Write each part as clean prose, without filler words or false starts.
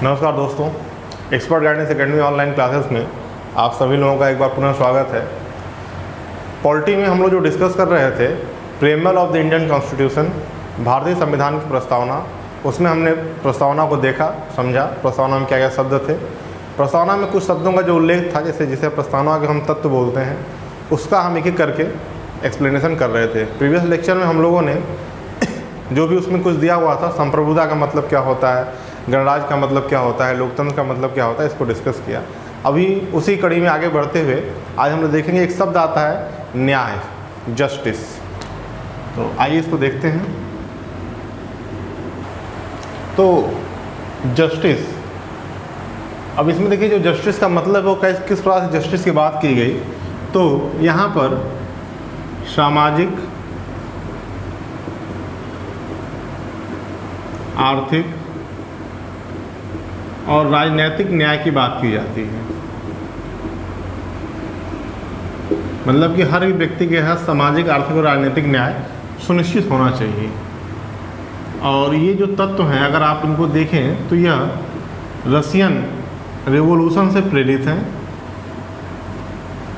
नमस्कार दोस्तों, expert guidance academy online classes में आप सभी लोगों का एक बार पुनः स्वागत है। पॉलिटी में हम लोग जो डिस्कस कर रहे थे प्रेमल ऑफ द इंडियन कॉन्स्टिट्यूशन, भारतीय संविधान की प्रस्तावना, उसमें हमने प्रस्तावना को देखा, समझा प्रस्तावना में क्या क्या शब्द थे। प्रस्तावना में कुछ शब्दों का जो उल्लेख था, जैसे जिसे प्रस्तावना के हम तत्व बोलते हैं, उसका हम एक एक करके एक्सप्लेनेशन कर रहे थे। प्रीवियस लेक्चर में हम लोगों ने जो भी उसमें कुछ दिया हुआ था, संप्रभुता का मतलब क्या होता है, गणराज्य का मतलब क्या होता है, लोकतंत्र का मतलब क्या होता है, इसको डिस्कस किया। अभी उसी कड़ी में आगे बढ़ते हुए आज हम लोग देखेंगे एक शब्द आता है न्याय, जस्टिस। तो आइए इसको देखते हैं। तो जस्टिस, अब इसमें देखिए जो जस्टिस का मतलब है वो किस प्रकार से जस्टिस की बात की गई। तो यहाँ पर सामाजिक, आर्थिक और राजनीतिक न्याय की बात की जाती है। मतलब कि हर एक व्यक्ति के यहाँ सामाजिक, आर्थिक और राजनीतिक न्याय सुनिश्चित होना चाहिए। और ये जो तत्व हैं, अगर आप इनको देखें तो यह रशियन रेवोल्यूशन से प्रेरित हैं।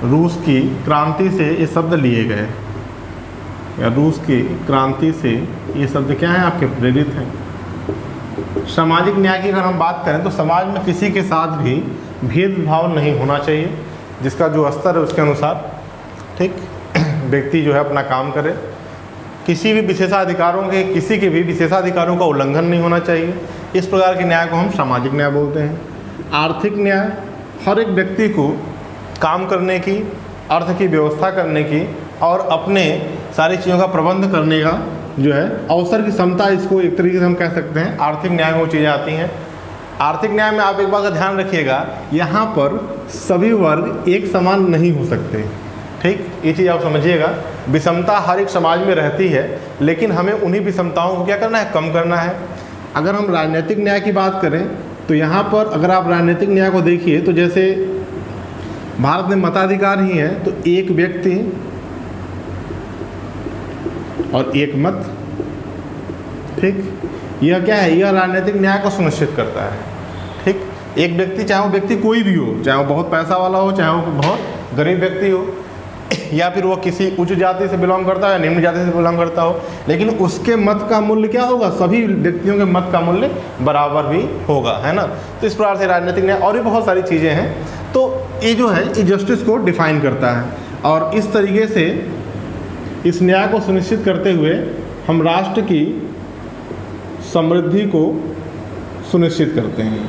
रूस की क्रांति से ये शब्द लिए गए, या रूस की क्रांति से ये शब्द क्या है, आपके प्रेरित हैं। सामाजिक न्याय की अगर हम बात करें तो समाज में किसी के साथ भी भेदभाव नहीं होना चाहिए, जिसका जो स्तर है उसके अनुसार, ठीक, व्यक्ति जो है अपना काम करे। किसी भी विशेषाधिकारों के, किसी के भी विशेषाधिकारों का उल्लंघन नहीं होना चाहिए। इस प्रकार के न्याय को हम सामाजिक न्याय बोलते हैं। आर्थिक न्याय, हर एक व्यक्ति को काम करने की, अर्थ की व्यवस्था करने की और अपने सारी चीज़ों का प्रबंध करने का जो है अवसर की क्षमता, इसको एक तरीके से हम कह सकते हैं आर्थिक न्याय में वो चीज़ें आती हैं। आर्थिक न्याय में आप एक बात का ध्यान रखिएगा, यहाँ पर सभी वर्ग एक समान नहीं हो सकते, ठीक, ये चीज़ आप समझिएगा। विषमता हर एक समाज में रहती है, लेकिन हमें उन्हीं विषमताओं को क्या करना है, कम करना है। अगर हम राजनीतिक न्याय की बात करें तो यहाँ पर अगर आप राजनीतिक न्याय को देखिए तो जैसे भारत में मताधिकार ही है, तो एक व्यक्ति और एक मत, ठीक, यह क्या है, यह राजनीतिक न्याय को सुनिश्चित करता है। ठीक, एक व्यक्ति, चाहे वो व्यक्ति कोई भी हो, चाहे वो बहुत पैसा वाला हो, चाहे वो बहुत गरीब व्यक्ति हो, या फिर वो किसी उच्च जाति से बिलोंग करता हो या निम्न जाति से बिलोंग करता हो, लेकिन उसके मत का मूल्य क्या होगा, सभी व्यक्तियों के मत का मूल्य बराबर भी होगा, है ना। तो इस प्रकार से राजनीतिक न्याय और भी बहुत सारी चीज़ें हैं। तो ये जो है ये जस्टिस को डिफाइन करता है, और इस तरीके से इस न्याय को सुनिश्चित करते हुए हम राष्ट्र की समृद्धि को सुनिश्चित करते हैं।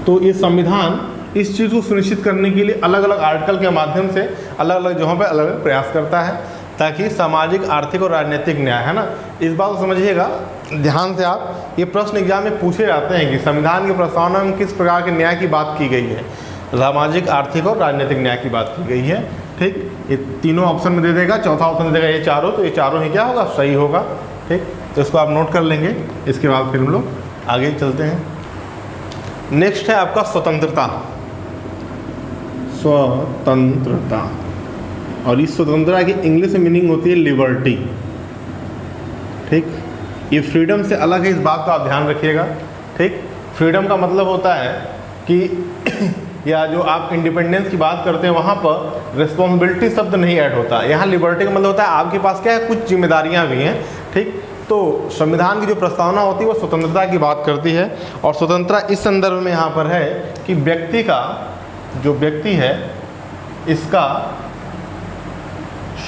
तो ये संविधान इस चीज़ को सुनिश्चित करने के लिए अलग अलग आर्टिकल के माध्यम से अलग अलग जगहों पर अलग अलग प्रयास करता है, ताकि सामाजिक, आर्थिक और राजनीतिक न्याय, है ना, इस बात को समझिएगा ध्यान से। आप ये प्रश्न एग्जाम में पूछे जाते हैं कि संविधान की प्रस्तावना में किस प्रकार के न्याय की बात की गई है। सामाजिक, आर्थिक और राजनीतिक न्याय की बात की गई है, ठीक। ये तीनों ऑप्शन में दे देगा, चौथा ऑप्शन दे देगा ये चारों, तो ये चारों ही क्या होगा, सही होगा, ठीक। तो इसको आप नोट कर लेंगे। इसके बाद फिर हम लोग आगे चलते हैं। नेक्स्ट है आपका स्वतंत्रता। स्वतंत्रता, और इस स्वतंत्रता की इंग्लिश में मीनिंग होती है लिबर्टी, ठीक। ये फ्रीडम से अलग है, इस बात का आप ध्यान रखिएगा, ठीक। फ्रीडम का मतलब होता है कि या जो आप इंडिपेंडेंस की बात करते हैं वहाँ पर रिस्पॉन्सिबिलिटी शब्द नहीं ऐड होता। यहाँ लिबर्टी का मतलब होता है आपके पास क्या है, कुछ जिम्मेदारियाँ भी हैं, ठीक। तो संविधान की जो प्रस्तावना होती है वो स्वतंत्रता की बात करती है, और स्वतंत्रता इस संदर्भ में यहाँ पर है कि व्यक्ति का, जो व्यक्ति है, इसका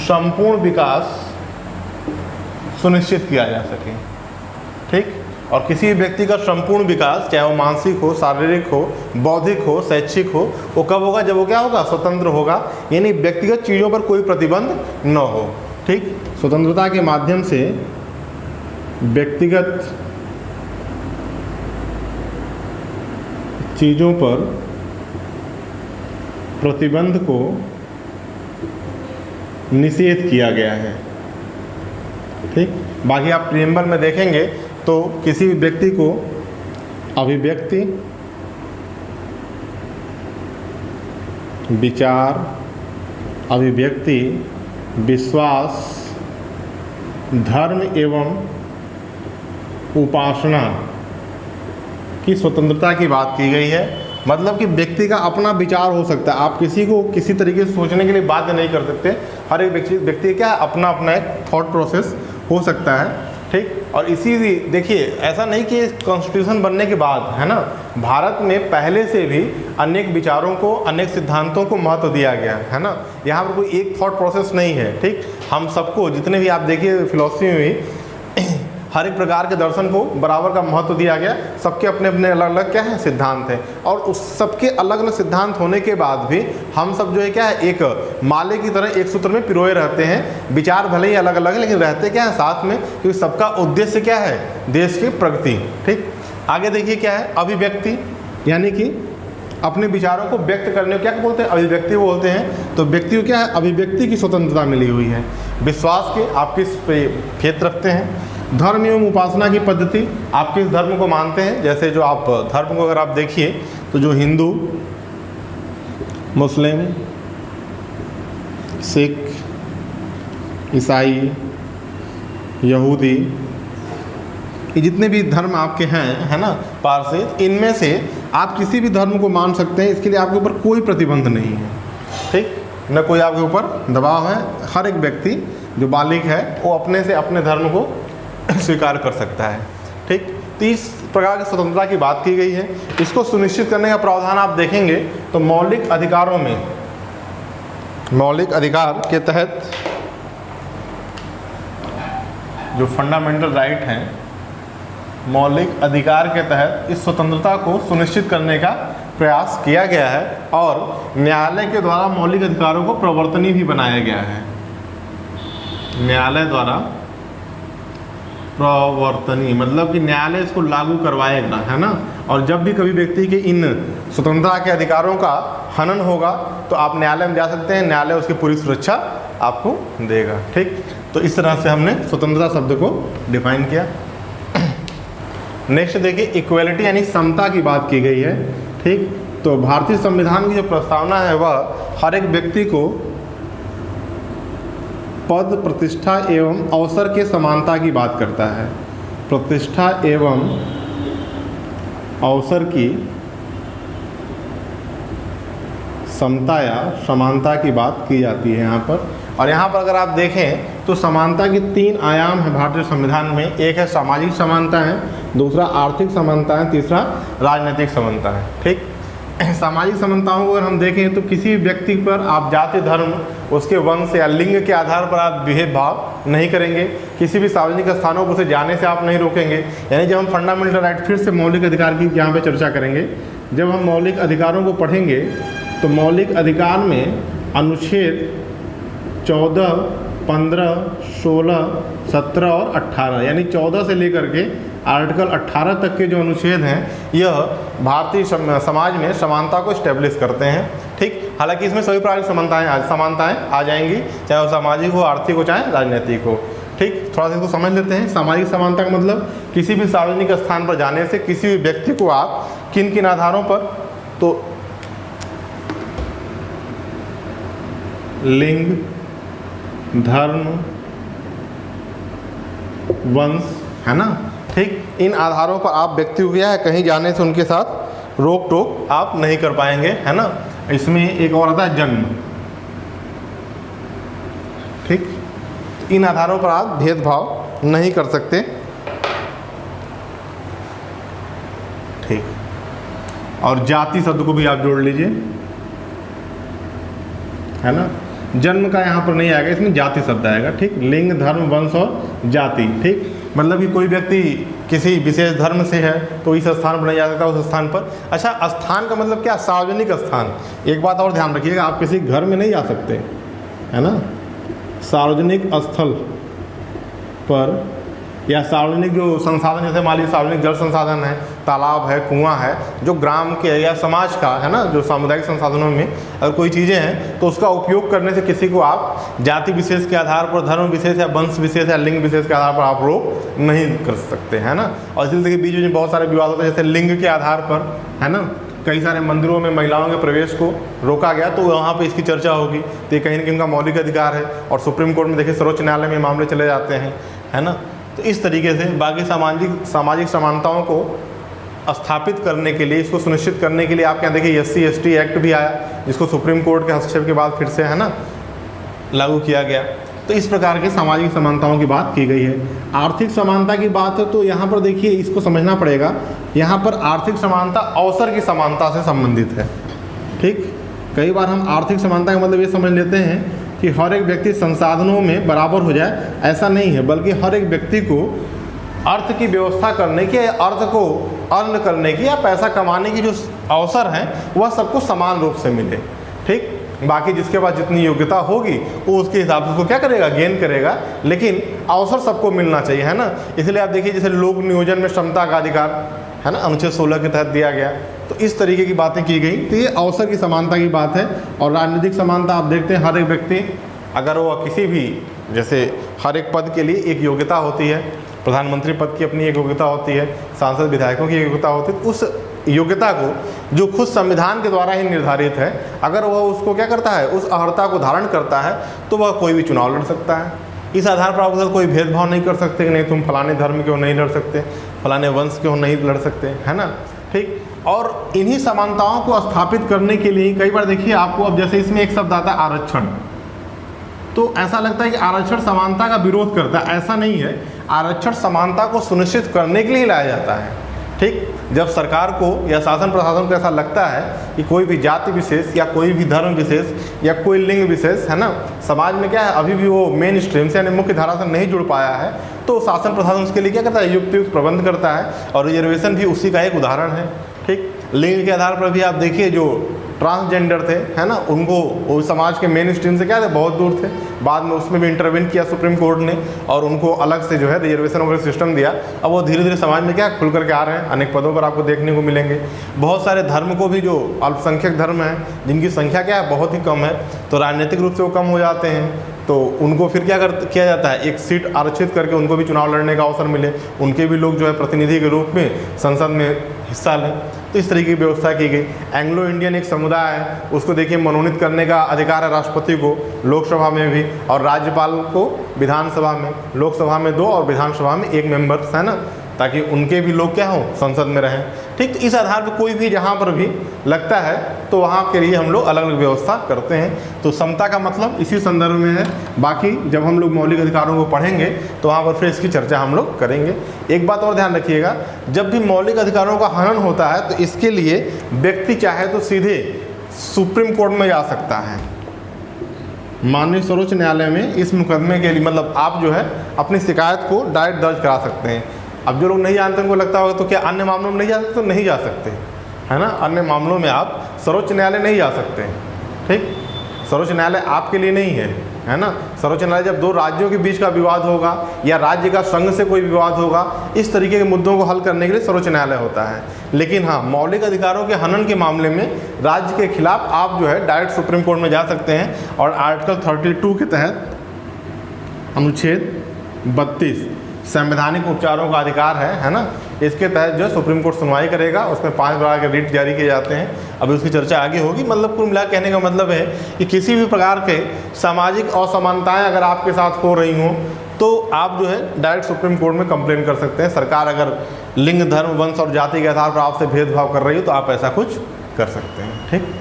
संपूर्ण विकास सुनिश्चित किया जा सके, ठीक। और किसी भी व्यक्ति का संपूर्ण विकास, चाहे वो मानसिक हो, शारीरिक हो, बौद्धिक हो, शैक्षिक हो, वो कब होगा, जब वो क्या होगा, स्वतंत्र होगा, यानी व्यक्तिगत चीज़ों पर कोई प्रतिबंध न हो, ठीक। स्वतंत्रता के माध्यम से व्यक्तिगत चीज़ों पर प्रतिबंध को निषेध किया गया है, ठीक। बाकी आप प्रीएम्बल में देखेंगे तो किसी भी व्यक्ति को अभिव्यक्ति, विचार, अभिव्यक्ति, विश्वास, धर्म एवं उपासना की स्वतंत्रता की बात की गई है। मतलब कि व्यक्ति का अपना विचार हो सकता है, आप किसी को किसी तरीके से सोचने के लिए बाध्य नहीं कर सकते। हर एक व्यक्ति क्या अपना अपना एक थॉट प्रोसेस हो सकता है, ठीक। और इसी देखिए, ऐसा नहीं कि कॉन्स्टिट्यूशन बनने के बाद, है ना, भारत में पहले से भी अनेक विचारों को, अनेक सिद्धांतों को महत्व दिया गया है ना। यहाँ पर कोई एक थॉट प्रोसेस नहीं है, ठीक। हम सबको, जितने भी आप देखिए फिलॉसफी में हर एक प्रकार के दर्शन को बराबर का महत्व दिया गया। सबके अपने अपने अलग अलग क्या है सिद्धांत हैं, और उस सबके अलग अलग सिद्धांत होने के बाद भी हम सब जो है क्या है, एक माले की तरह एक सूत्र में पिरोए रहते हैं। विचार भले ही अलग अलग है, लेकिन रहते क्या है साथ में, क्योंकि सबका उद्देश्य क्या है, देश की प्रगति, ठीक। आगे देखिए क्या है, अभिव्यक्ति, यानी कि अपने विचारों को व्यक्त करने को क्या बोलते हैं, अभिव्यक्ति बोलते हैं। तो व्यक्ति को क्या है, अभिव्यक्ति की स्वतंत्रता मिली हुई है। विश्वास के, आप किस पे फेथ रखते हैं। धर्म एवं उपासना की पद्धति, आप किस धर्म को मानते हैं। जैसे जो आप धर्म को अगर आप देखिए तो जो हिंदू, मुस्लिम, सिख, ईसाई, यहूदी, ये जितने भी धर्म आपके हैं, है ना, पारसी, इनमें से आप किसी भी धर्म को मान सकते हैं। इसके लिए आपके ऊपर कोई प्रतिबंध नहीं है, ठीक, न कोई आपके ऊपर दबाव है। हर एक व्यक्ति जो बालिग है वो अपने से अपने धर्म को स्वीकार कर सकता है, ठीक। तो इस प्रकार की स्वतंत्रता की बात की गई है। इसको सुनिश्चित करने का प्रावधान आप देखेंगे तो मौलिक अधिकारों में, मौलिक अधिकार के तहत जो फंडामेंटल राइट हैं, मौलिक अधिकार के तहत इस स्वतंत्रता को सुनिश्चित करने का प्रयास किया गया है, और न्यायालय के द्वारा मौलिक अधिकारों को प्रवर्तनीय भी बनाया गया है। न्यायालय द्वारा प्रवर्तनीय मतलब कि न्यायालय इसको लागू करवाएगा, है ना। और जब भी कभी व्यक्ति के इन स्वतंत्रता के अधिकारों का हनन होगा तो आप न्यायालय में जा सकते हैं, न्यायालय उसकी पूरी सुरक्षा आपको देगा, ठीक। तो इस तरह से हमने स्वतंत्रता शब्द को डिफाइन किया। नेक्स्ट देखिए, इक्वलिटी यानी समता की बात की गई है, ठीक। तो भारतीय संविधान की जो प्रस्तावना है वह हर एक व्यक्ति को पद, प्रतिष्ठा एवं अवसर के समानता की बात करता है। प्रतिष्ठा एवं अवसर की समता या समानता की बात की जाती है यहाँ पर। और यहाँ पर अगर आप देखें तो समानता के 3 आयाम हैं भारतीय संविधान में। एक है सामाजिक समानता है, दूसरा आर्थिक समानता है, तीसरा राजनीतिक समानता है, ठीक। सामाजिक समानताओं को अगर हम देखें तो किसी व्यक्ति पर आप जाति, धर्म, उसके वंश या लिंग के आधार पर आप भेदभाव नहीं करेंगे। किसी भी सार्वजनिक स्थानों पर उसे जाने से आप नहीं रोकेंगे। यानी जब हम फंडामेंटल राइट, फिर से मौलिक अधिकार की यहाँ पे चर्चा करेंगे, जब हम मौलिक अधिकारों को पढ़ेंगे तो मौलिक अधिकार में अनुच्छेद 14, 15, 16, 17 और 18, यानी 14 से लेकर के आर्टिकल 18 तक के जो अनुच्छेद हैं, यह भारतीय समाज में समानता को इस्टेब्लिश करते हैं, ठीक। हालांकि इसमें सभी प्रकार की समानताएं आ जाएंगी, चाहे वो सामाजिक हो, आर्थिक हो, चाहे राजनीतिक हो, ठीक। थोड़ा सा इसको समझ लेते हैं। सामाजिक समानता का मतलब किसी भी सार्वजनिक स्थान पर जाने से किसी भी व्यक्ति को आप किन किन आधारों पर, तो लिंग, धर्म, वंश, है ना, ठीक, इन आधारों पर आप व्यक्ति को क्या है, कहीं जाने से उनके साथ रोक टोक आप नहीं कर पाएंगे, है ना। इसमें एक और आता है जन्म, ठीक। इन आधारों पर आप भेदभाव नहीं कर सकते, ठीक। और जाति शब्द को भी आप जोड़ लीजिए, है ना। जन्म का यहाँ पर नहीं आएगा, इसमें जाति शब्द आएगा, ठीक। लिंग, धर्म, वंश और जाति, ठीक। मतलब कि कोई व्यक्ति किसी विशेष धर्म से है तो इस स्थान पर नहीं जा सकता, उस स्थान पर। अच्छा, स्थान का मतलब क्या, सार्वजनिक स्थान। एक बात और ध्यान रखिएगा, आप किसी घर में नहीं जा सकते, है ना। सार्वजनिक स्थल पर या सार्वजनिक जो संसाधन, जैसे मान लीजिए सार्वजनिक जल संसाधन है, तालाब है, कुआं है, जो ग्राम के या समाज का, है ना, जो सामुदायिक संसाधनों में अगर कोई चीज़ें हैं तो उसका उपयोग करने से किसी को आप जाति विशेष के आधार पर, धर्म विशेष या वंश विशेष या लिंग विशेष के आधार पर आप रोक नहीं कर सकते, है ना। और इसलिए देखिए बीच में बहुत सारे विवाद होते हैं, जैसे लिंग के आधार पर, है ना, कई सारे मंदिरों में महिलाओं के प्रवेश को रोका गया, तो वहाँ पे इसकी चर्चा होगी। तो ये कहीं न कहीं उनका मौलिक अधिकार है, और सुप्रीम कोर्ट में देखिए सर्वोच्च न्यायालय में मामले चले जाते हैं, है ना। तो इस तरीके से बाकी सामाजिक समानताओं को स्थापित करने के लिए, इसको सुनिश्चित करने के लिए आपके यहाँ देखिए SC/ST एक्ट भी आया, जिसको सुप्रीम कोर्ट के हस्तक्षेप के बाद फिर से है ना लागू किया गया। तो इस प्रकार की सामाजिक समानताओं की बात की गई है। आर्थिक समानता की बात है तो यहाँ पर देखिए इसको समझना पड़ेगा, यहाँ पर आर्थिक समानता अवसर की समानता से संबंधित है। ठीक, कई बार हम आर्थिक समानता का मतलब ये समझ लेते हैं कि हर एक व्यक्ति संसाधनों में बराबर हो जाए, ऐसा नहीं है, बल्कि हर एक व्यक्ति को अर्थ की व्यवस्था करने की, अर्थ को अर्न करने की या पैसा कमाने की जो अवसर हैं वह सबको समान रूप से मिले। ठीक, बाकी जिसके पास जितनी योग्यता होगी वो उसके हिसाब से उसको क्या करेगा, गेन करेगा, लेकिन अवसर सबको मिलना चाहिए, है ना। इसलिए आप देखिए जैसे लोक नियोजन में क्षमता का अधिकार है ना, अनुच्छेद 16 के तहत दिया गया, तो इस तरीके की बातें की गई। तो ये अवसर की समानता की बात है। और राजनीतिक समानता आप देखते हैं, हर एक व्यक्ति अगर वो किसी भी, जैसे हर एक पद के लिए एक योग्यता होती है, प्रधानमंत्री पद की अपनी एक योग्यता होती है, सांसद विधायकों की योग्यता होती है, उस योग्यता को जो खुद संविधान के द्वारा ही निर्धारित है, अगर वह उसको क्या करता है, उस अर्हता को धारण करता है, तो वह कोई भी चुनाव लड़ सकता है। इस आधार पर आपके साथ कोई भेदभाव नहीं कर सकते कि नहीं तुम फलाने धर्म के हो नहीं लड़ सकते, फलाने वंश के हो नहीं लड़ सकते, है ना। ठीक, और इन्हीं समानताओं को स्थापित करने के लिए कई बार देखिए आपको, अब जैसे इसमें एक शब्द आता है आरक्षण, तो ऐसा लगता है कि आरक्षण समानता का विरोध करता है, ऐसा नहीं है। आरक्षण समानता को सुनिश्चित करने के लिए लाया जाता है। ठीक, जब सरकार को या शासन प्रशासन को ऐसा लगता है कि कोई भी जाति विशेष या कोई भी धर्म विशेष या कोई लिंग विशेष, है ना, समाज में क्या है अभी भी वो मेन स्ट्रीम से यानी मुख्य धारा से नहीं जुड़ पाया है, तो शासन प्रशासन उसके लिए क्या करता है, युक्त प्रबंध करता है, और रिजर्वेशन भी उसी का एक उदाहरण है। ठीक, लिंग के आधार पर भी आप देखिए जो ट्रांसजेंडर थे, है ना, उनको वो समाज के मेन स्ट्रीम से क्या थे, बहुत दूर थे। बाद में उसमें भी इंटरवेन किया सुप्रीम कोर्ट ने और उनको अलग से जो है रिजर्वेशन वगैरह सिस्टम दिया। अब वो धीरे धीरे समाज में क्या खुल करके आ रहे हैं, अनेक पदों पर आपको देखने को मिलेंगे। बहुत सारे धर्म को भी, जो अल्पसंख्यक धर्म हैं जिनकी संख्या क्या है, बहुत ही कम है, तो राजनीतिक रूप से वो कम हो जाते हैं, तो उनको फिर क्या किया जाता है, एक सीट आरक्षित करके उनको भी चुनाव लड़ने का अवसर मिले, उनके भी लोग जो है प्रतिनिधि के रूप में संसद में हिस्सा लें। तो इस तरीके की व्यवस्था की गई। एंग्लो इंडियन एक समुदाय है, उसको देखिए मनोनीत करने का अधिकार है राष्ट्रपति को लोकसभा में भी, और राज्यपाल को विधानसभा में, लोकसभा में 2 और विधानसभा में 1 मेंबर्स, है ना, ताकि उनके भी लोग क्या हों, संसद में रहें। ठीक, तो इस आधार पर कोई भी जहाँ पर भी लगता है तो वहाँ के लिए हम लोग अलग अलग व्यवस्था करते हैं। तो समता का मतलब इसी संदर्भ में है। बाकी जब हम लोग मौलिक अधिकारों को पढ़ेंगे तो वहाँ पर फिर इसकी चर्चा हम लोग करेंगे। एक बात और ध्यान रखिएगा, जब भी मौलिक अधिकारों का हनन होता है तो इसके लिए व्यक्ति चाहे तो सीधे सुप्रीम कोर्ट में जा सकता है, माननीय सर्वोच्च न्यायालय में इस मुकदमे के लिए, मतलब आप जो है अपनी शिकायत को डायरेक्ट दर्ज करा सकते हैं। अब जो लोग नहीं जानते उनको लगता होगा तो क्या अन्य मामलों में नहीं जा सकते, तो नहीं जा सकते, है ना। अन्य मामलों में आप सर्वोच्च न्यायालय नहीं जा सकते। ठीक, सर्वोच्च न्यायालय आपके लिए नहीं है ना। सर्वोच्च न्यायालय जब 2 राज्यों के बीच का विवाद होगा या राज्य का संघ से कोई विवाद होगा, इस तरीके के मुद्दों को हल करने के लिए सर्वोच्च न्यायालय होता है। लेकिन हाँ, मौलिक अधिकारों के हनन के मामले में राज्य के खिलाफ आप जो है डायरेक्ट सुप्रीम कोर्ट में जा सकते हैं। और आर्टिकल 32 के तहत अनुच्छेद 32 संवैधानिक उपचारों का अधिकार है ना, इसके तहत जो सुप्रीम कोर्ट सुनवाई करेगा। उसमें 5 प्रकार के रिट जारी किए जाते हैं, अभी उसकी चर्चा आगे होगी। मतलब कुल मिला कहने का मतलब है कि किसी भी प्रकार के सामाजिक असमानताएं अगर आपके साथ हो रही हों तो आप जो है डायरेक्ट सुप्रीम कोर्ट में कंप्लेन कर सकते हैं। सरकार अगर लिंग, धर्म, वंश और जाति के आधार पर आपसे भेदभाव कर रही हो तो आप ऐसा कुछ कर सकते हैं। ठीक,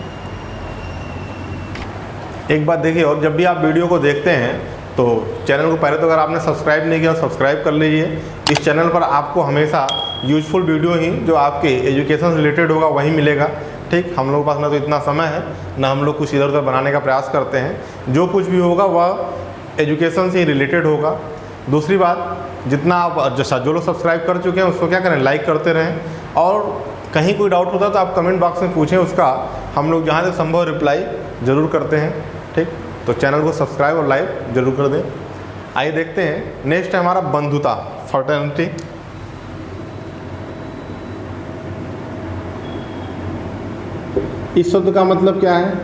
एक बात देखिए, और जब भी आप वीडियो को देखते हैं तो चैनल को पहले तो अगर आपने सब्सक्राइब नहीं किया सब्सक्राइब कर लीजिए। इस चैनल पर आपको हमेशा यूजफुल वीडियो ही जो आपके एजुकेशन से रिलेटेड होगा वही मिलेगा। ठीक, हम लोगों के पास ना तो इतना समय है ना हम लोग कुछ इधर उधर बनाने का प्रयास करते हैं। जो कुछ भी होगा वह एजुकेशन से ही रिलेटेड होगा। दूसरी बात, जितना आप जो लोग सब्सक्राइब कर चुके हैं उसको क्या करें, लाइक करते रहें। और कहीं कोई डाउट होता है तो आप कमेंट बॉक्स में पूछें, उसका हम लोग जहाँ तक संभव रिप्लाई ज़रूर करते हैं। ठीक, तो चैनल को सब्सक्राइब और लाइक जरूर कर दें। आइए देखते हैं, नेक्स्ट है हमारा बंधुता, फ्रेटर्निटी। इस शब्द का मतलब क्या है?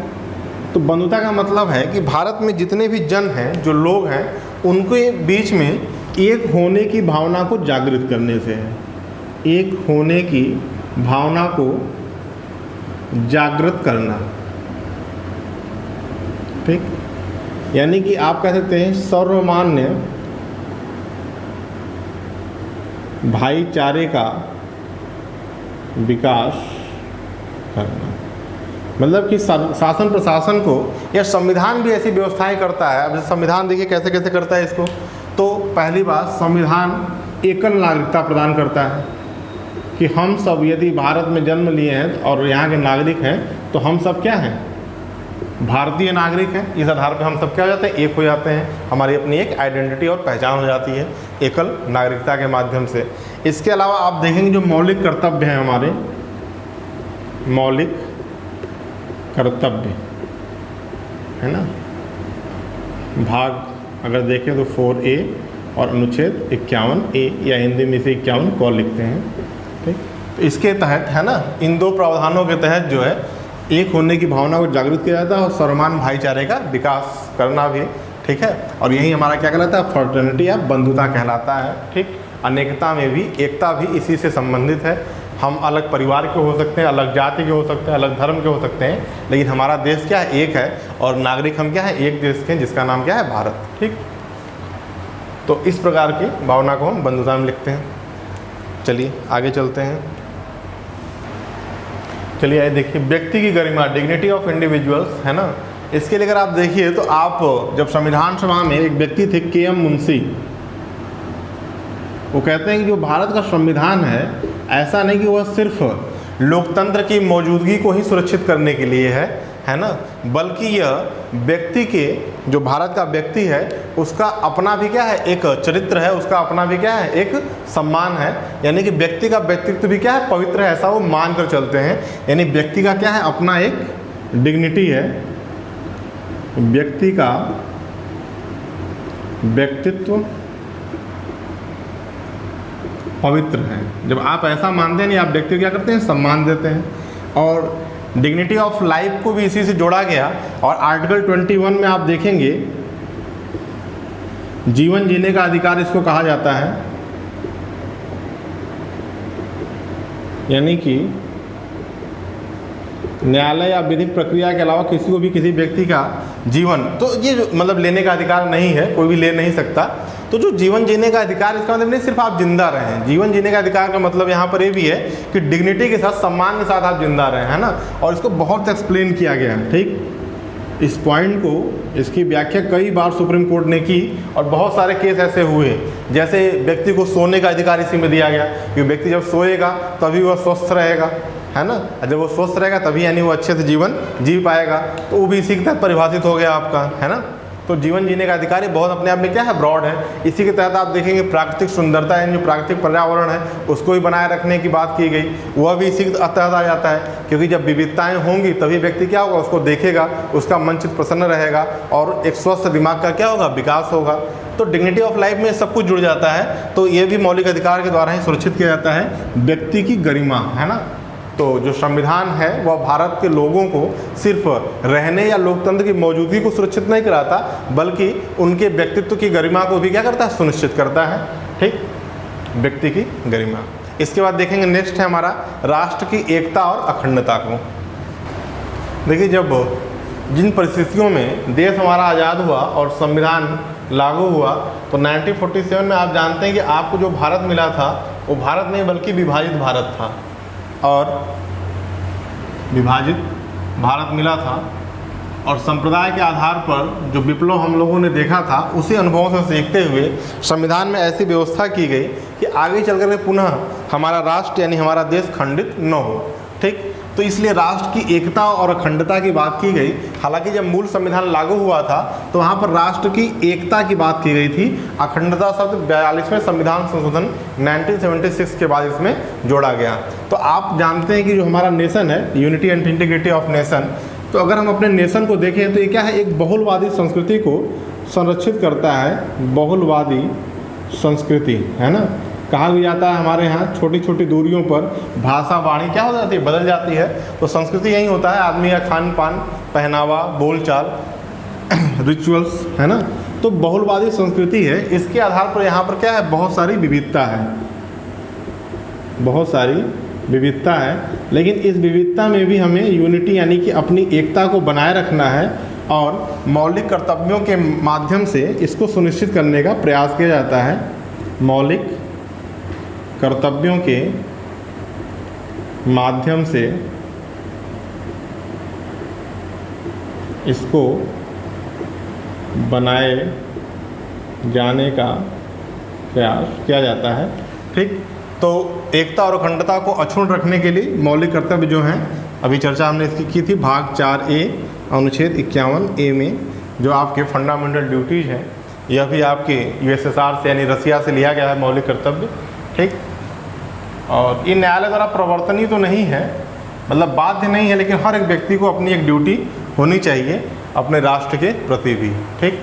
तो बंधुता का मतलब है कि भारत में जितने भी जन हैं, जो लोग हैं, उनके बीच में एक होने की भावना को जागृत करने से है। एक होने की भावना को जागृत करना। ठीक, यानी कि आप कह सकते हैं सर्वमान्य भाईचारे का विकास करना। मतलब कि शासन प्रशासन को, या संविधान भी ऐसी व्यवस्थाएं करता है। अब संविधान देखिए कैसे कैसे करता है इसको। तो पहली बात, संविधान एकल नागरिकता प्रदान करता है कि हम सब यदि भारत में जन्म लिए हैं और यहाँ के नागरिक हैं तो हम सब क्या हैं, भारतीय नागरिक हैं। इस आधार पर हम सब क्या हो जाते हैं, एक हो जाते हैं। हमारी अपनी एक आइडेंटिटी और पहचान हो जाती है एकल नागरिकता के माध्यम से। इसके अलावा आप देखेंगे जो मौलिक कर्तव्य हैं हमारे, मौलिक कर्तव्य है ना, भाग अगर देखें तो 4A और अनुच्छेद 51A, या हिंदी में इसे 51 क लिखते हैं। ठीक, तो इसके तहत है ना, इन दो प्रावधानों के तहत जो है एक होने की भावना को जागृत किया जाता है और सर्वमान्य भाईचारे का विकास करना भी। ठीक है, और यही हमारा क्या कहलाता है, फ्रेटर्निटी या बंधुता कहलाता है। ठीक, अनेकता में भी एकता भी इसी से संबंधित है। हम अलग परिवार के हो सकते हैं, अलग जाति के हो सकते हैं, अलग धर्म के हो सकते हैं, लेकिन हमारा देश क्या है, एक है, और नागरिक हम क्या है, एक देश के, जिसका नाम क्या है, भारत। ठीक, तो इस प्रकार की भावना को हम बंधुता में लिखते हैं। चलिए आगे चलते हैं। चलिए आइए देखिए, व्यक्ति की गरिमा, डिग्निटी ऑफ इंडिविजुअल्स है ना। इसके लिए अगर आप देखिए तो आप जब संविधान सभा में एक व्यक्ति थे KM मुंशी, वो कहते हैं कि जो भारत का संविधान है, ऐसा नहीं कि वह सिर्फ लोकतंत्र की मौजूदगी को ही सुरक्षित करने के लिए है ना, बल्कि यह व्यक्ति के, जो भारत का व्यक्ति है, उसका अपना भी क्या है, एक चरित्र है, उसका अपना भी क्या है, एक सम्मान है। यानी कि व्यक्ति का व्यक्तित्व भी क्या है, पवित्र है, ऐसा वो मान कर चलते हैं। यानी व्यक्ति का क्या है, अपना एक डिग्निटी है, व्यक्ति का व्यक्तित्व पवित्र है। जब आप ऐसा मानते हैं, नहीं, आप व्यक्ति को क्या करते हैं, सम्मान देते हैं। और डिग्निटी ऑफ लाइफ को भी इसी से जोड़ा गया। और आर्टिकल 21 में आप देखेंगे जीवन जीने का अधिकार इसको कहा जाता है। यानी कि न्यायालय या विधिक प्रक्रिया के अलावा किसी को भी किसी व्यक्ति का जीवन, तो ये मतलब लेने का अधिकार नहीं है, कोई भी ले नहीं सकता। तो जो जीवन जीने का अधिकार, इसका मतलब नहीं सिर्फ आप जिंदा रहें। जीवन जीने का अधिकार का मतलब यहाँ पर ये भी है कि डिग्निटी के साथ, सम्मान के साथ आप जिंदा रहें, है ना। और इसको बहुत एक्सप्लेन किया गया है। ठीक, इस पॉइंट को, इसकी व्याख्या कई बार सुप्रीम कोर्ट ने की और बहुत सारे केस ऐसे हुए। जैसे व्यक्ति को सोने का अधिकार इसी में दिया गया कि व्यक्ति जब सोएगा तभी वह स्वस्थ रहेगा, है ना। जब वो स्वस्थ रहेगा तभी यानी वो अच्छे से जीवन जी पाएगा। तो वो भी इसी के तहत परिभाषित हो गया आपका, है ना। तो जीवन जीने का अधिकार ये बहुत अपने आप में क्या है, ब्रॉड है। इसी के तहत आप देखेंगे प्राकृतिक सुंदरता, यानी जो प्राकृतिक पर्यावरण है उसको भी बनाए रखने की बात की गई, वह भी इसी के तहत आ जाता है। क्योंकि जब विविधताएं होंगी तभी व्यक्ति क्या होगा, उसको देखेगा, उसका मन चित्त प्रसन्न रहेगा और एक स्वस्थ दिमाग का क्या होगा, विकास होगा। तो डिग्निटी ऑफ लाइफ में सब कुछ जुड़ जाता है। तो ये भी मौलिक अधिकार के द्वारा ही सुरक्षित किया जाता है, व्यक्ति की गरिमा, है ना। तो जो संविधान है वह भारत के लोगों को सिर्फ रहने या लोकतंत्र की मौजूदगी को सुरक्षित नहीं कराता, बल्कि उनके व्यक्तित्व की गरिमा को भी क्या करता है, सुनिश्चित करता है। ठीक, व्यक्ति की गरिमा। इसके बाद देखेंगे नेक्स्ट है हमारा राष्ट्र की एकता और अखंडता को। देखिए, जब जिन परिस्थितियों में देश हमारा आज़ाद हुआ और संविधान लागू हुआ, तो 1947 में आप जानते हैं कि आपको जो भारत मिला था वो भारत नहीं बल्कि विभाजित भारत था। और विभाजित भारत मिला था और संप्रदाय के आधार पर जो विप्लव हम लोगों ने देखा था, उसी अनुभवों से सीखते हुए संविधान में ऐसी व्यवस्था की गई कि आगे चल कर पुनः हमारा राष्ट्र यानी हमारा देश खंडित न हो। ठीक, तो इसलिए राष्ट्र की एकता और अखंडता की बात की गई। हालांकि जब मूल संविधान लागू हुआ था तो वहाँ पर राष्ट्र की एकता की बात की गई थी। अखंडता शब्द 42वें संविधान संशोधन 1976 के बाद इसमें जोड़ा गया। तो आप जानते हैं कि जो हमारा नेशन है, unity and integrity of nation, तो अगर हम अपने नेशन को देखें तो ये क्या है, एक बहुलवादी संस्कृति को संरक्षित करता है। बहुलवादी संस्कृति, है ना। कहा भी जाता है हमारे यहाँ छोटी छोटी दूरियों पर भाषा वाणी क्या हो जाती है, बदल जाती है। तो संस्कृति यही होता है, आदमी का खान पान, पहनावा, बोलचाल, रिचुअल्स, है ना। तो बहुलवादी संस्कृति है, इसके आधार पर यहाँ पर क्या है, बहुत सारी विविधता है, बहुत सारी विविधता है। लेकिन इस विविधता में भी हमें यूनिटी यानी कि अपनी एकता को बनाए रखना है और मौलिक कर्तव्यों के माध्यम से इसको सुनिश्चित करने का प्रयास किया जाता है। मौलिक कर्तव्यों के माध्यम से इसको बनाए जाने का प्रयास किया जाता है। ठीक, तो एकता और अखंडता को अक्षुण्ण रखने के लिए मौलिक कर्तव्य जो हैं, अभी चर्चा हमने इसकी की थी भाग 4A अनुच्छेद 51A में, जो आपके फंडामेंटल ड्यूटीज़ हैं, यह भी आपके यूएसएसआर से यानी रसिया से लिया गया है मौलिक कर्तव्य। ठीक, और ये न्यायालय द्वारा प्रवर्तनीय तो नहीं है, मतलब बाध्य नहीं है, लेकिन हर एक व्यक्ति को अपनी एक ड्यूटी होनी चाहिए अपने राष्ट्र के प्रति भी। ठीक,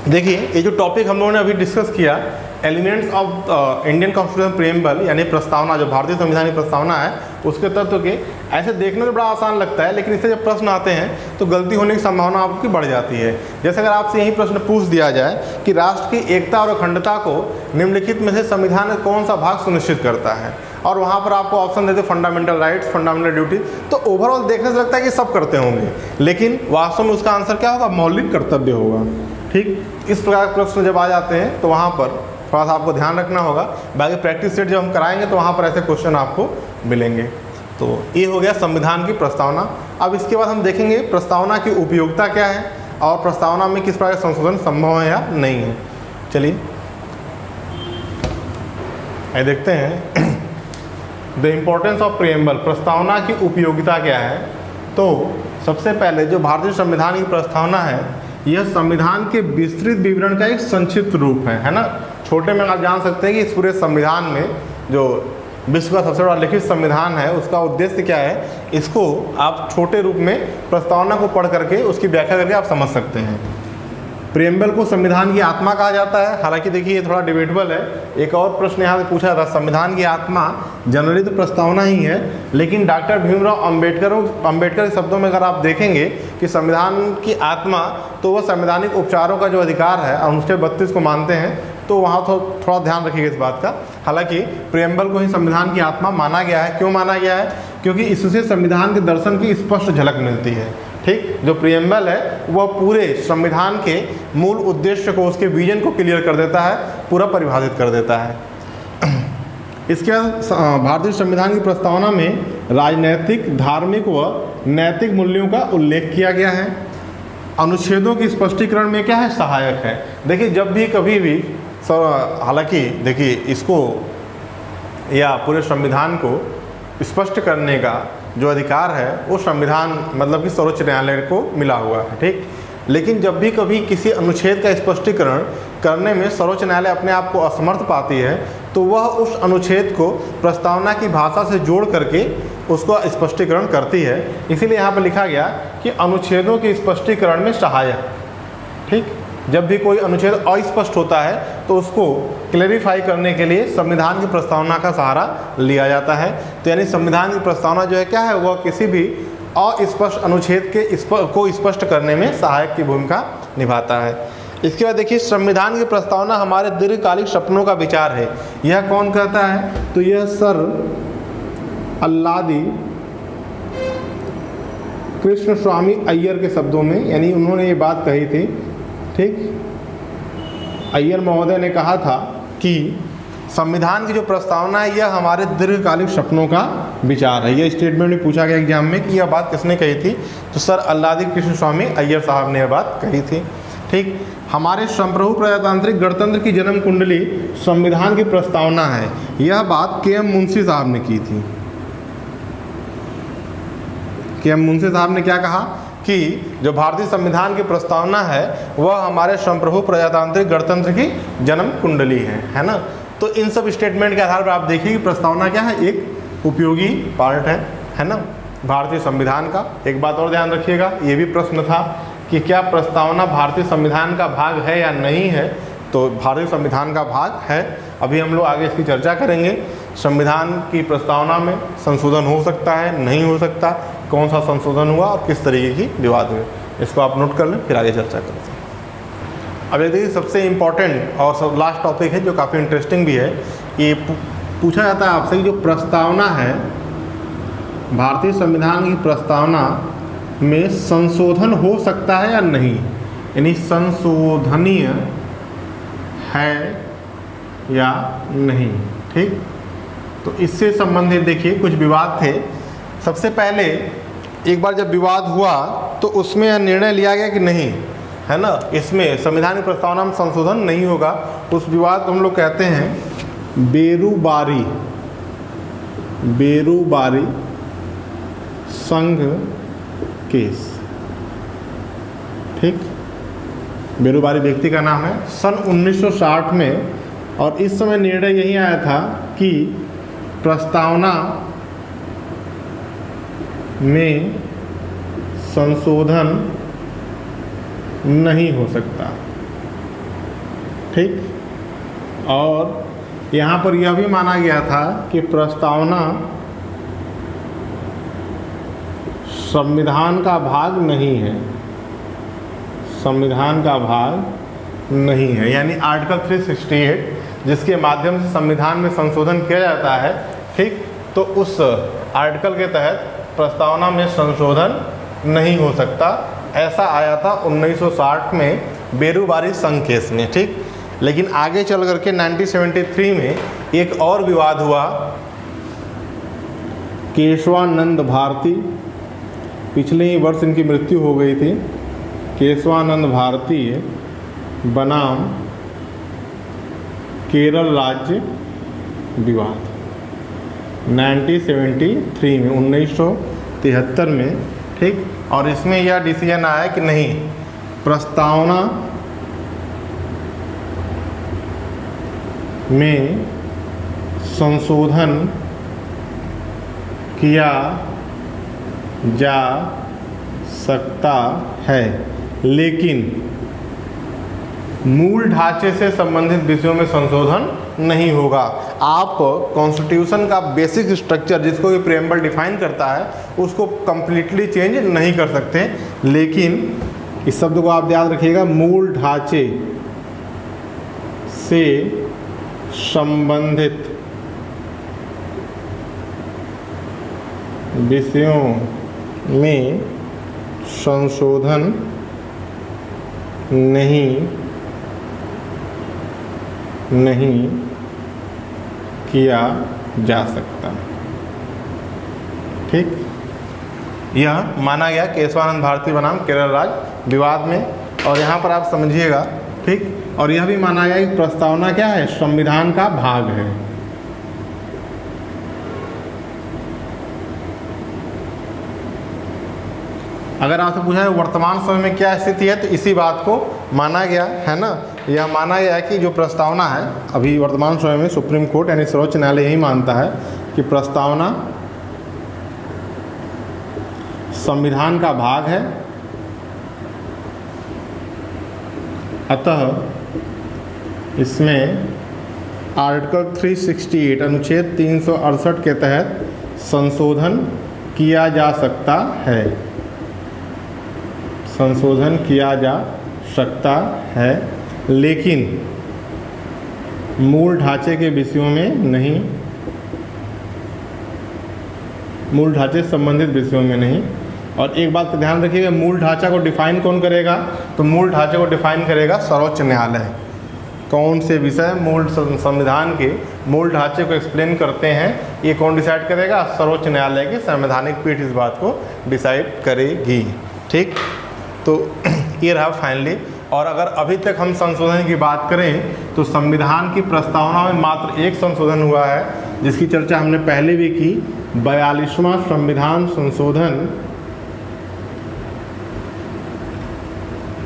देखिए ये जो टॉपिक हम लोगों ने अभी डिस्कस किया, elements of Indian constitution preamble यानी प्रस्तावना, जो भारतीय संविधान की प्रस्तावना है उसके तत्व के, ऐसे देखने में बड़ा आसान लगता है, लेकिन इससे जब प्रश्न आते हैं तो गलती होने की संभावना आपकी बढ़ जाती है। जैसे अगर आपसे यही प्रश्न पूछ दिया जाए कि राष्ट्र की एकता और अखंडता को निम्नलिखित में से संविधान में कौन सा भाग सुनिश्चित करता है, और वहाँ पर आपको ऑप्शन देते फंडामेंटल राइट्स, फंडामेंटल ड्यूटी, तो ओवरऑल देखने से लगता है कि सब करते होंगे, लेकिन वास्तव में उसका आंसर क्या होगा? मौलिक कर्तव्य होगा। ठीक, इस प्रकार के प्रश्न जब आ जाते हैं तो वहाँ पर थोड़ा सा आपको ध्यान रखना होगा। बाकी प्रैक्टिस सेट जब हम कराएंगे तो वहाँ पर ऐसे क्वेश्चन आपको मिलेंगे। तो ये हो गया संविधान की प्रस्तावना। अब इसके बाद हम देखेंगे प्रस्तावना की उपयोगिता क्या है और प्रस्तावना में किस प्रकार के संशोधन संभव है या नहीं है। चलिए आइए देखते हैं द इम्पोर्टेंस ऑफ प्रीएम्बल, प्रस्तावना की उपयोगिता क्या है। तो सबसे पहले जो भारतीय संविधान की प्रस्तावना है, यह संविधान के विस्तृत विवरण का एक संक्षिप्त रूप है ना। छोटे में आप जान सकते हैं कि इस पूरे संविधान में जो विश्व का सबसे बड़ा लिखित संविधान है उसका उद्देश्य क्या है, इसको आप छोटे रूप में प्रस्तावना को पढ़ करके उसकी व्याख्या करके आप समझ सकते हैं। प्रीएम्बल को संविधान की आत्मा कहा जाता है। हालांकि देखिए ये थोड़ा डिबेटेबल है। एक और प्रश्न यहाँ से पूछा था, संविधान की आत्मा जनरली तो प्रस्तावना ही है, लेकिन डॉक्टर भीमराव अंबेडकर के शब्दों में अगर आप देखेंगे कि संविधान की आत्मा, तो वह संवैधानिक उपचारों का जो अधिकार है अनुच्छेद 32 को मानते हैं, तो वहाँ तो थोड़ा ध्यान रखिएगा इस बात का। हालांकि प्रीएम्बल को ही संविधान की आत्मा माना गया है। क्यों माना गया है? क्योंकि इससे संविधान के दर्शन की स्पष्ट झलक मिलती है। ठीक, जो प्रीएम्बल है वह पूरे संविधान के मूल उद्देश्य को, उसके विजन को क्लियर कर देता है, पूरा परिभाषित कर देता है। इसके बाद भारतीय संविधान की प्रस्तावना में राजनैतिक, धार्मिक व नैतिक मूल्यों का उल्लेख किया गया है। अनुच्छेदों की स्पष्टीकरण में क्या है? सहायक है। देखिए जब भी कभी भी, हालांकि देखिए इसको या पूरे संविधान को स्पष्ट करने का जो अधिकार है वो संविधान मतलब कि सर्वोच्च न्यायालय को मिला हुआ है। ठीक, लेकिन जब भी कभी किसी अनुच्छेद का स्पष्टीकरण करने में सर्वोच्च न्यायालय अपने आप को असमर्थ पाती है, तो वह उस अनुच्छेद को प्रस्तावना की भाषा से जोड़ करके उसको स्पष्टीकरण करती है। इसीलिए यहाँ पर लिखा गया कि अनुच्छेदों के स्पष्टीकरण में सहायक। ठीक, जब भी कोई अनुच्छेद अस्पष्ट होता है तो उसको क्लैरिफाई करने के लिए संविधान की प्रस्तावना का सहारा लिया जाता है। तो यानी संविधान की प्रस्तावना जो है क्या है, वह किसी भी अस्पष्ट अनुच्छेद के को स्पष्ट करने में सहायक की भूमिका निभाता है। इसके बाद देखिए संविधान की प्रस्तावना हमारे दीर्घकालिक सपनों का विचार है। यह कौन कहता है? तो यह सर अल्लादी कृष्ण स्वामी अय्यर के शब्दों में, यानी उन्होंने ये बात कही थी। ठीक, अय्यर महोदय ने कहा था कि संविधान की जो प्रस्तावना है यह हमारे दीर्घकालिक सपनों का विचार है। यह स्टेटमेंट भी पूछा गया एग्जाम में कि यह बात किसने कही थी, तो सर अल्लादी कृष्ण स्वामी अय्यर साहब ने यह बात कही थी। ठीक, हमारे संप्रभु प्रजातांत्रिक गणतंत्र की जन्म कुंडली संविधान की प्रस्तावना है। यह बात के.एम. मुंशी साहब ने की थी। के.एम. मुंशी साहब ने क्या कहा कि जो भारतीय संविधान की प्रस्तावना है वह हमारे संप्रभु प्रजातांत्रिक गणतंत्र की जन्म कुंडली है ना। तो इन सब स्टेटमेंट के आधार पर आप देखिए कि प्रस्तावना क्या है, एक उपयोगी पार्ट है ना भारतीय संविधान का। एक बात और ध्यान रखिएगा, ये भी प्रश्न था कि क्या प्रस्तावना भारतीय संविधान का भाग है या नहीं है। तो भारतीय संविधान का भाग है। अभी हम लोग आगे इसकी चर्चा करेंगे। संविधान की प्रस्तावना में संशोधन हो सकता है, नहीं हो सकता, कौन सा संशोधन हुआ और किस तरीके की विवाद हुए, इसको आप नोट कर लें, फिर आगे चर्चा करते हैं। अब ये देखिए सबसे इम्पॉर्टेंट और सब लास्ट टॉपिक है जो काफ़ी इंटरेस्टिंग भी है। ये पूछा जाता है आपसे कि जो प्रस्तावना है, भारतीय संविधान की प्रस्तावना में संशोधन हो सकता है या नहीं, यानी संशोधनीय है या नहीं। ठीक, तो इससे संबंधित देखिए कुछ विवाद थे। सबसे पहले एक बार जब विवाद हुआ तो उसमें यह निर्णय लिया गया कि नहीं, है ना, इसमें संविधान की प्रस्तावना में संशोधन नहीं होगा। उस विवाद को हम लोग कहते हैं बेरूबारी संघ केस। ठीक, बेरूबारी व्यक्ति का नाम है। सन 1960 में, और इस समय निर्णय यही आया था कि प्रस्तावना में संशोधन नहीं हो सकता। ठीक, और यहाँ पर यह भी माना गया था कि प्रस्तावना संविधान का भाग नहीं है, संविधान का भाग नहीं है। यानी आर्टिकल 368 जिसके माध्यम से संविधान में संशोधन किया जाता है, ठीक, तो उस आर्टिकल के तहत प्रस्तावना में संशोधन नहीं हो सकता। ऐसा आया था 1960 में बेरूबारी संघ केस में। ठीक, लेकिन आगे चल करके 1973 में एक और विवाद हुआ। केशवानंद भारती, पिछले ही वर्ष इनकी मृत्यु हो गई थी। केशवानंद भारती बनाम केरल राज्य विवाद 1973 में, 1973 में। ठीक, और इसमें यह डिसीजन आया कि नहीं, प्रस्तावना में संशोधन किया जा सकता है, लेकिन मूल ढांचे से संबंधित विषयों में संशोधन नहीं होगा। आप कॉन्स्टिट्यूशन का बेसिक स्ट्रक्चर जिसको ये प्रेम्बल डिफाइन करता है उसको कंप्लीटली चेंज नहीं कर सकते, लेकिन इस शब्द को आप याद रखिएगा, मूल ढांचे से संबंधित विषयों में संशोधन नहीं किया जा सकता। ठीक, यह माना गया केशवानंद भारती बनाम केरल राज्य विवाद में। और यहाँ पर आप समझिएगा, ठीक, और यह भी माना गया कि प्रस्तावना क्या है, संविधान का भाग है। अगर आपसे पूछा है वर्तमान समय में क्या स्थिति है, तो इसी बात को माना गया है ना। यह माना गया है कि जो प्रस्तावना है अभी वर्तमान समय में सुप्रीम कोर्ट यानी सर्वोच्च न्यायालय यही मानता है कि प्रस्तावना संविधान का भाग है, अतः इसमें आर्टिकल 368 अनुच्छेद 368 के तहत संशोधन किया जा सकता है, संशोधन किया जा सकता है, लेकिन मूल ढांचे के विषयों में नहीं, मूल ढांचे से संबंधित विषयों में नहीं। और एक बात का ध्यान रखिएगा, मूल ढांचा को डिफाइन कौन करेगा, तो मूल ढांचे को डिफाइन करेगा सर्वोच्च न्यायालय। कौन से विषय मूल संविधान के मूल ढांचे को एक्सप्लेन करते हैं, ये कौन डिसाइड करेगा, सर्वोच्च न्यायालय की संवैधानिक पीठ इस बात को डिसाइड करेगी। ठीक, तो ये रहा फाइनली। और अगर अभी तक हम संशोधन की बात करें तो संविधान की प्रस्तावना में मात्र एक संशोधन हुआ है, जिसकी चर्चा हमने पहले भी की, 42वां संविधान संशोधन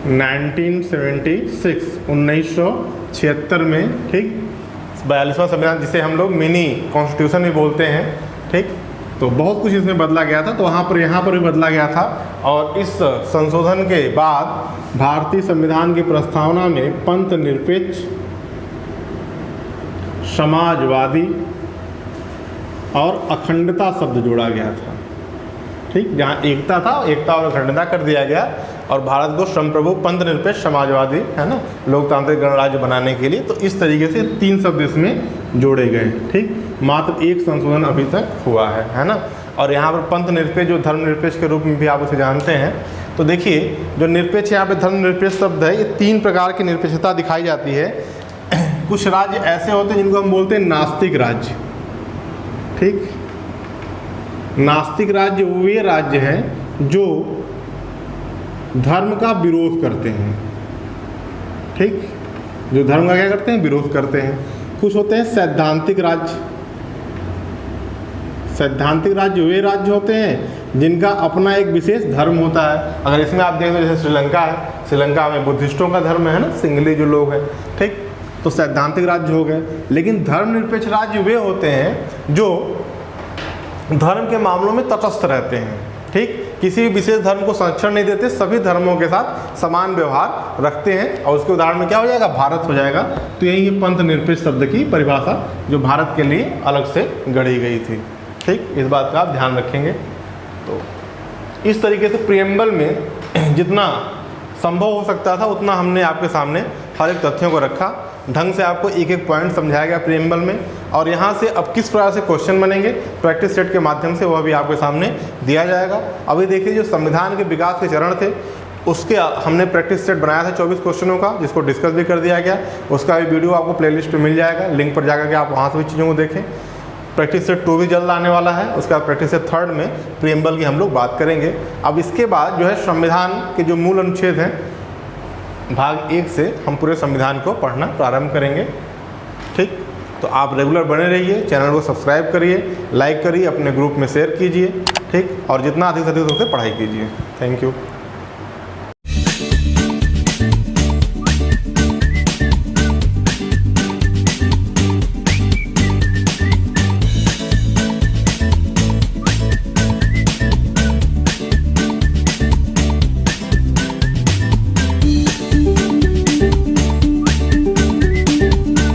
1976 में। ठीक, 42वां संविधान जिसे हम लोग मिनी कॉन्स्टिट्यूशन भी बोलते हैं। ठीक, तो बहुत कुछ इसमें बदला गया था, तो वहाँ पर यहाँ पर भी बदला गया था। और इस संशोधन के बाद भारतीय संविधान की प्रस्तावना में पंथ निरपेक्ष, समाजवादी और अखंडता शब्द जोड़ा गया था। ठीक, जहाँ एकता था, एकता और अखंडता कर दिया गया, और भारत को संप्रभु, पंथ निरपेक्ष, समाजवादी, है ना, लोकतांत्रिक गणराज्य बनाने के लिए। तो इस तरीके से 3 शब्द इसमें जोड़े गए। ठीक, मात्र एक संशोधन अभी तक हुआ है ना। और यहाँ पर पंथ निरपेक्ष, जो धर्मनिरपेक्ष के रूप में भी आप उसे जानते हैं। तो देखिए, जो निरपेक्ष यहाँ पे धर्मनिरपेक्ष शब्द है, ये 3 प्रकार की निरपेक्षता दिखाई जाती है। कुछ राज्य ऐसे होते हैं जिनको हम बोलते हैं नास्तिक राज्य, ठीक। नास्तिक राज्य वे राज्य हैं जो धर्म का विरोध करते हैं, ठीक, जो धर्म का क्या करते हैं, विरोध करते हैं। कुछ होते हैं सैद्धांतिक राज्य। सैद्धांतिक राज्य वे राज्य होते हैं जिनका अपना एक विशेष धर्म होता है। अगर इसमें आप देखें तो जैसे श्रीलंका है, श्रीलंका में बुद्धिस्टों का धर्म है ना, सिंगली जो लोग हैं, ठीक, तो सैद्धांतिक राज्य हो गए। लेकिन धर्मनिरपेक्ष राज्य वे होते हैं जो धर्म के मामलों में तटस्थ रहते हैं, ठीक, किसी भी विशेष धर्म को संरक्षण नहीं देते, सभी धर्मों के साथ समान व्यवहार रखते हैं। और उसके उदाहरण में क्या हो जाएगा, भारत हो जाएगा। तो यही है पंथ निरपेक्ष शब्द की परिभाषा जो भारत के लिए अलग से गढ़ी गई थी, ठीक, इस बात का आप ध्यान रखेंगे। तो इस तरीके से प्रीएम्बल में जितना संभव हो सकता था उतना हमने आपके सामने हर एक तथ्यों को रखा, ढंग से आपको एक एक पॉइंट समझाया गया प्रीएम्बल में। और यहाँ से अब किस प्रकार से क्वेश्चन बनेंगे प्रैक्टिस सेट के माध्यम से, वह भी आपके सामने दिया जाएगा। अभी देखिए जो संविधान के विकास के चरण थे उसके हमने प्रैक्टिस सेट बनाया था 24 क्वेश्चनों का, जिसको डिस्कस भी कर दिया गया। उसका भी वीडियो आपको प्लेलिस्ट में मिल जाएगा, लिंक पर जाकर के आप वहाँ से भी चीज़ों को देखें। प्रैक्टिस सेट 2 भी जल्द आने वाला है, उसका प्रैक्टिस सेट 3rd में प्रीएम्बल की हम लोग बात करेंगे। अब इसके बाद जो है संविधान के जो मूल अनुच्छेद हैं भाग 1 से हम पूरे संविधान को पढ़ना प्रारंभ करेंगे, ठीक। तो आप रेगुलर बने रहिए, चैनल को सब्सक्राइब करिए, लाइक करिए, अपने ग्रुप में शेयर कीजिए, ठीक, और जितना अधिक से अधिक उससे पढ़ाई कीजिए। Thank you.